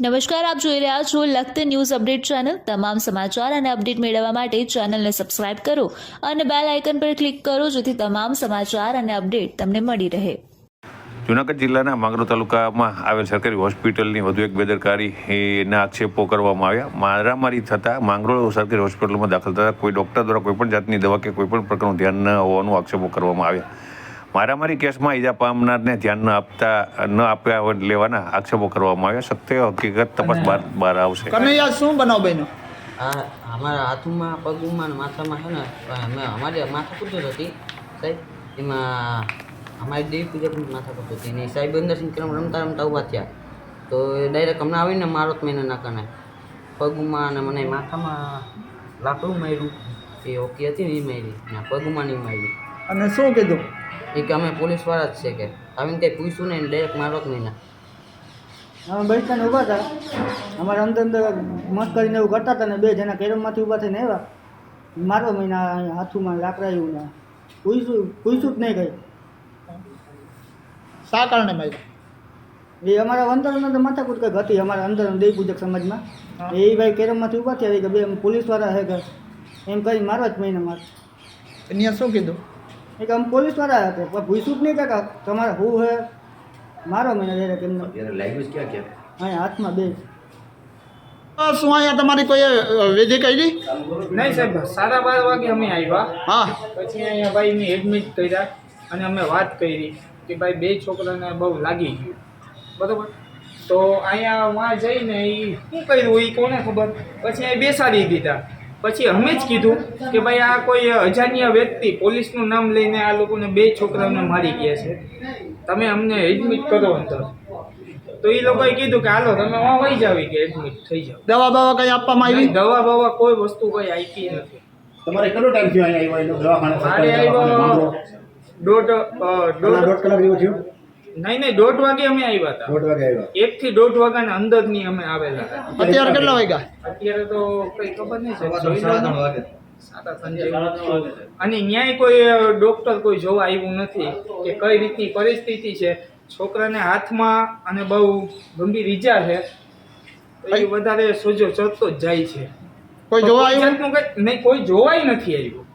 નમસ્કાર, આપ જોઈ રહ્યા છો લખત ન્યૂઝ અપડેટ ચેનલ। તમામ સમાચાર અને અપડેટ મેળવવા માટે ચેનલને સબસ્ક્રાઇબ કરો અને બેલ આઇકન પર ક્લિક કરો જેથી તમામ સમાચાર અને અપડેટ તમને મળી રહે। જૂનાગઢ જિલ્લાના માંગરોળ તાલુકામાં આવેલ સરકારી હોસ્પિટલની વધુ એક બેદરકારીના આક્ષેપો કરવામાં આવ્યા। મારામારી થતાં માંગરોળ સરકારી હોસ્પિટલમાં દાખલ થતાં કોઈ ડૉક્ટર દ્વારા કોઈપણ જાતની દવા કે કોઈપણ પ્રકારનું ધ્યાન ન હોવાનું આક્ષેપો કરવામાં આવ્યા। મારામારી કેસમાં ઈજા પામનારને ધ્યાન ન આપ્યા લેવાના આક્ષેપો કરવામાં આવ્યા। સત્ય હકીકત તપાસ બહાર આવશે। કનૈયા શું બનાવ બન્યો? અમારા હાથમાં પગમાં ને માથામાં છે ને અમારી માથા કૂટત હતી સાહેબ, એમાં અમારી દેવી પૂજાની માથા કૂટ હતી ને સાહેબ અંદર સિંક્રમ રમતા રમતા ઊભા થયા તો ડાયરેક્ટ હમણાં આવીને મારો જ મહિને નાખાને પગમાં અને મને માથામાં લાકડું માર્યું, એ ઓકી હતી ને એ મારી ને પગમાં નહીં મારી। અને શું કીધું? એ કે અમે પોલીસવાળા જ છે કે આવીને કંઈ પૂછ્યું નહીં, ડાયરેક્ટ મારો જ મહિના। અમે બૈઠાને ઊભા હતા, અમારા અંદર મત કરીને એવું કરતા હતા ને બે જણા કેરમમાંથી ઊભા થઈને આવ્યા, મારવા મહિના હાથુમાં લાકડા એવું ને પૂછ્યું જ નહીં કંઈ। શા કારણે માર્યું? એ અમારા અંદર માથાકૂટ કંઈક હતી અમારા અંદર દેવી પૂજક સમાજમાં, એ ભાઈ કેરમમાંથી ઊભા થયા કે બે પોલીસવાળા છે કે એમ કરી મારવા જ મહિના માર। અહીંયા શું કીધું? એ કે અમે પોલીસવાળા હતા પણ પૂછ્યું જ નહીં કાકા તમારે શું છે, મારવા મહિના ડાયરેક્ટ એમને અહીંયા હાથમાં બે। શું અહીંયા તમારી કોઈ વિધિ કરી? નહીં સાહેબ, 12:30 વાગે અમે આવ્યા। હા, પછી અહીંયા ભાઈ મેં એડમિટ કર્યા અને અમે વાત કરી કે ભાઈ બે છોકરાને બહુ લાગી ગયું, બરાબર। તો અહીંયા વાં જઈને એ શું કર્યું એ કોને ખબર। પછી અહીં બેસાડી દીધા। પછી અમે જ કીધું કે ભાઈ આ કોઈ અજાણ્યા વ્યક્તિ પોલીસનું નામ લઈને આ લોકોને બે છોકરાઓને મારી ગયા છે, તમે અમને એડમિટ કરો અંદર। તો એ લોકોએ કીધું કે હાલો તમે વાં વહી જાવ કે એડમિટ થઈ જાવ। દવા બવા કઈ આપવામાં આવી? દવા બવા કોઈ વસ્તુ કોઈ આપી નથી। તમારે કેટલો ટાઈમ થયો અહીંયા આવ્યો દવાખાને? મારે આવ્યો દોઢ કલાક જેવું થયું? નહીં 1:30 વાગે અમે આવ્યા હતા। 1:30 વાગે આવ્યા? 1 થી 1:30 વાગ્યાના અંદરની અમે આવેલા હતા। અત્યારે કેટલા વાગ્યા? અત્યારે તો કઈ ખબર નહીં છે, 7:30 અને ન્યાય કોઈ ડોક્ટર કોઈ જોવા આવ્યું નથી કે કઈ રીતની પરિસ્થિતિ છે। છોકરાને હાથમાં અને બહુ ગંભીર ઈજા છે, તો એ વધારે સોજો ચડતો જ જાય છે। કોઈ જોવા આવ્યું? નહીં, કોઈ જોવાય નથી આવ્યું।